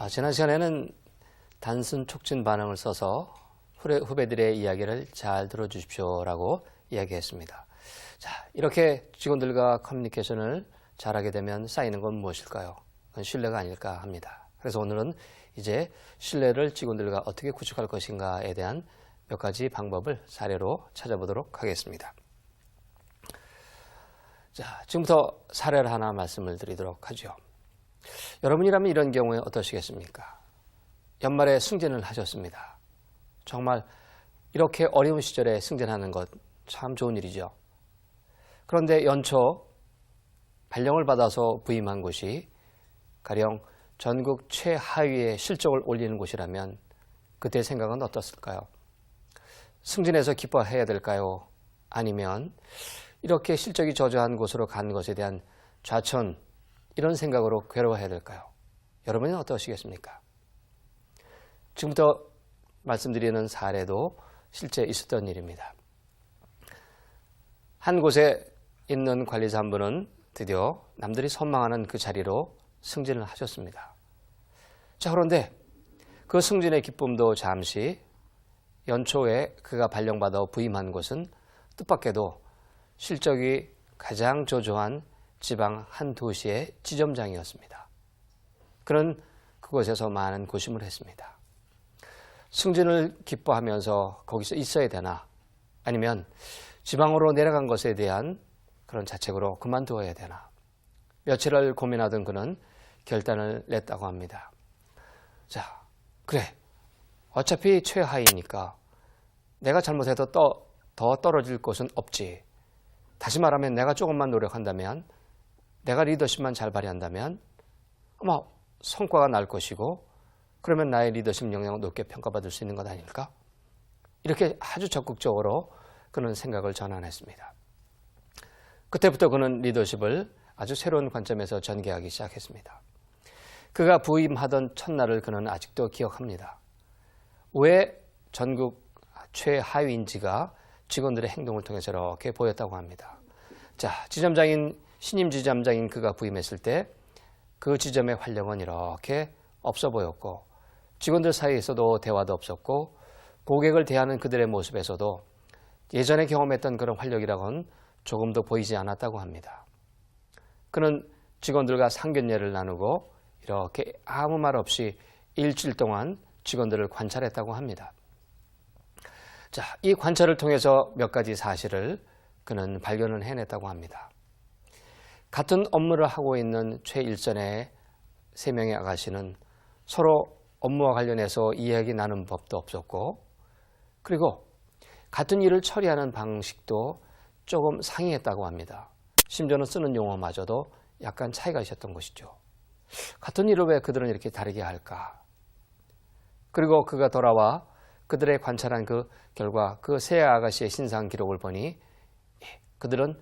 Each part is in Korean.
지난 시간에는 단순 촉진 반응을 써서 후배들의 이야기를 잘 들어주십시오라고 이야기했습니다. 자, 이렇게 직원들과 커뮤니케이션을 잘하게 되면 쌓이는 건 무엇일까요? 그건 신뢰가 아닐까 합니다. 그래서 오늘은 이제 신뢰를 직원들과 어떻게 구축할 것인가에 대한 몇 가지 방법을 사례로 찾아보도록 하겠습니다. 자, 지금부터 사례를 하나 말씀을 드리도록 하죠. 여러분이라면 이런 경우에 어떠시겠습니까? 연말에 승진을 하셨습니다. 정말 이렇게 어려운 시절에 승진하는 것 참 좋은 일이죠. 그런데 연초 발령을 받아서 부임한 곳이 가령 전국 최하위의 실적을 올리는 곳이라면 그때 생각은 어떻을까요? 승진해서 기뻐해야 될까요? 아니면 이렇게 실적이 저조한 곳으로 간 것에 대한 좌천, 이런 생각으로 괴로워해야 될까요? 여러분은 어떠시겠습니까? 지금부터 말씀드리는 사례도 실제 있었던 일입니다. 한 곳에 있는 관리자 한 분은 드디어 남들이 선망하는 그 자리로 승진을 하셨습니다. 자, 그런데 그 승진의 기쁨도 잠시 연초에 그가 발령받아 부임한 곳은 뜻밖에도 실적이 가장 저조한 지방 한 도시의 지점장이었습니다. 그는 그곳에서 많은 고심을 했습니다. 승진을 기뻐하면서 거기서 있어야 되나, 아니면 지방으로 내려간 것에 대한 그런 자책으로 그만두어야 되나, 며칠을 고민하던 그는 결단을 냈다고 합니다. 자, 그래, 어차피 최하위니까 내가 잘못해도 더 떨어질 곳은 없지. 다시 말하면 내가 조금만 노력한다면, 내가 리더십만 잘 발휘한다면 아마 성과가 날 것이고, 그러면 나의 리더십 역량은 높게 평가받을 수 있는 것 아닐까? 이렇게 아주 적극적으로 그는 생각을 전환했습니다. 그때부터 그는 리더십을 아주 새로운 관점에서 전개하기 시작했습니다. 그가 부임하던 첫날을 그는 아직도 기억합니다. 왜 전국 최하위인지가 직원들의 행동을 통해서 이렇게 보였다고 합니다. 자, 신임 지점장인 그가 부임했을 때 그 지점의 활력은 이렇게 없어 보였고, 직원들 사이에서도 대화도 없었고, 고객을 대하는 그들의 모습에서도 예전에 경험했던 그런 활력이라고는 조금도 보이지 않았다고 합니다. 그는 직원들과 상견례를 나누고 이렇게 아무 말 없이 일주일 동안 직원들을 관찰했다고 합니다. 자, 이 관찰을 통해서 몇 가지 사실을 그는 발견을 해냈다고 합니다. 같은 업무를 하고 있는 최일선의 3명의 아가씨는 서로 업무와 관련해서 이야기 나눈 법도 없었고, 그리고 같은 일을 처리하는 방식도 조금 상이했다고 합니다. 심지어는 쓰는 용어마저도 약간 차이가 있었던 것이죠. 같은 일을 왜 그들은 이렇게 다르게 할까? 그리고 그가 돌아와 그들의 관찰한 그 결과 그 세 아가씨의 신상 기록을 보니 그들은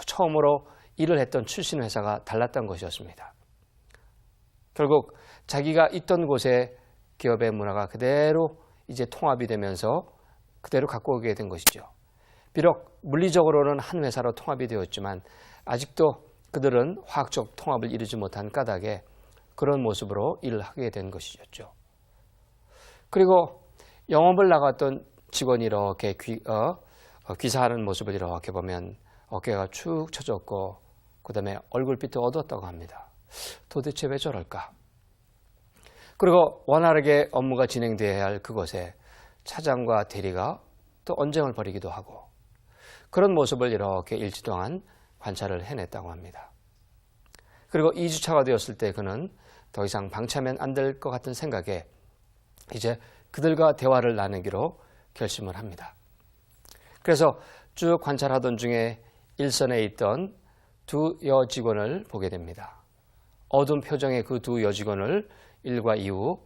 처음으로 일을 했던 출신 회사가 달랐던 것이었습니다. 결국 자기가 있던 곳의 기업의 문화가 그대로 이제 통합이 되면서 그대로 갖고 오게 된 것이죠. 비록 물리적으로는 한 회사로 통합이 되었지만 아직도 그들은 화학적 통합을 이루지 못한 까닭에 그런 모습으로 일을 하게 된 것이었죠. 그리고 영업을 나갔던 직원이 이렇게 귀사하는 모습을 이렇게 보면 어깨가 축 처졌고, 그 다음에 얼굴빛도 어두웠다고 합니다. 도대체 왜 저럴까? 그리고 원활하게 업무가 진행되어야 할 그곳에 차장과 대리가 또 언쟁을 벌이기도 하고, 그런 모습을 이렇게 일주 동안 관찰을 해냈다고 합니다. 그리고 2주차가 되었을 때 그는 더 이상 방치하면 안 될 것 같은 생각에 이제 그들과 대화를 나누기로 결심을 합니다. 그래서 쭉 관찰하던 중에 일선에 있던 두 여직원을 보게 됩니다. 어두운 표정의 그 두 여직원을 일과 이후